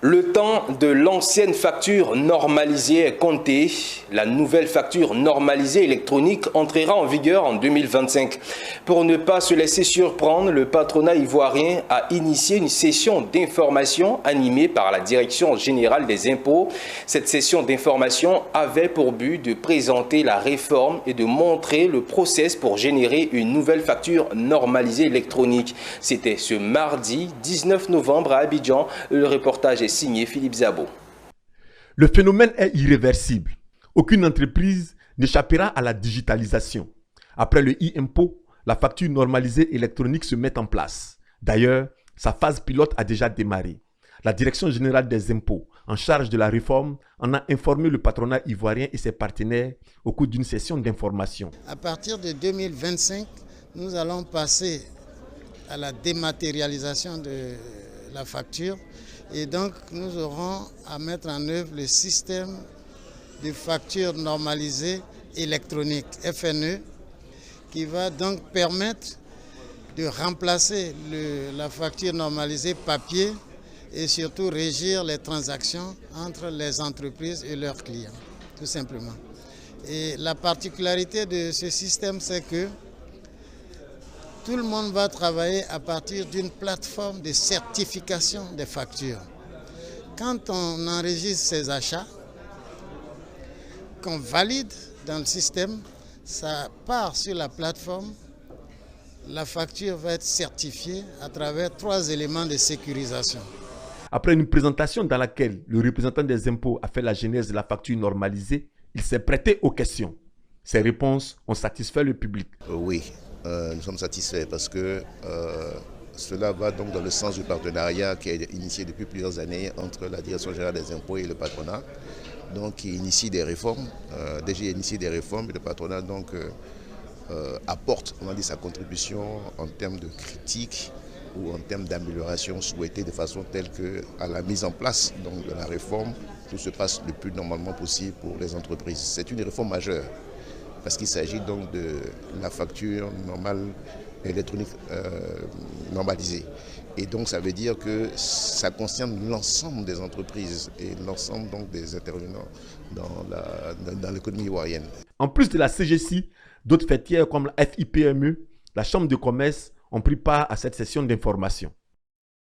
Le temps de l'ancienne facture normalisée est compté. La nouvelle facture normalisée électronique entrera en vigueur en 2025. Pour ne pas se laisser surprendre, le patronat ivoirien a initié une session d'information animée par la Direction générale des impôts. Cette session d'information avait pour but de présenter la réforme et de montrer le process pour générer une nouvelle facture normalisée électronique. C'était ce mardi 19 novembre à Abidjan. Le reportage est signé Philippe Zabo. Le phénomène est irréversible. Aucune entreprise n'échappera à la digitalisation. Après le e-impôt, la facture normalisée électronique se met en place. D'ailleurs, sa phase pilote a déjà démarré. La Direction générale des impôts, en charge de la réforme, en a informé le patronat ivoirien et ses partenaires au cours d'une session d'information. À partir de 2025, nous allons passer à la dématérialisation de la facture. Et donc, nous aurons à mettre en œuvre le système de facture normalisée électronique, FNE, qui va donc permettre de remplacer la facture normalisée papier et surtout régir les transactions entre les entreprises et leurs clients, tout simplement. Et la particularité de ce système, c'est que tout le monde va travailler à partir d'une plateforme de certification des factures. Quand on enregistre ses achats, qu'on valide dans le système, ça part sur la plateforme. La facture va être certifiée à travers 3 éléments de sécurisation. Après une présentation dans laquelle le représentant des impôts a fait la genèse de la facture normalisée, il s'est prêté aux questions. Ses réponses ont satisfait le public. Oui. Nous sommes satisfaits parce que cela va donc dans le sens du partenariat qui est initié depuis plusieurs années entre la Direction générale des impôts et le patronat. Donc, qui initie des réformes, déjà initié des réformes et le patronat donc apporte, on a dit, sa contribution en termes de critique ou en termes d'amélioration souhaitée de façon telle qu'à la mise en place donc, de la réforme, tout se passe le plus normalement possible pour les entreprises. C'est une réforme majeure. Parce qu'il s'agit donc de la facture normale électronique normalisée. Et donc ça veut dire que ça concerne l'ensemble des entreprises et l'ensemble donc des intervenants dans l'économie ivoirienne. En plus de la CGC, d'autres fêtières comme la FIPME, la Chambre de commerce ont pris part à cette session d'information.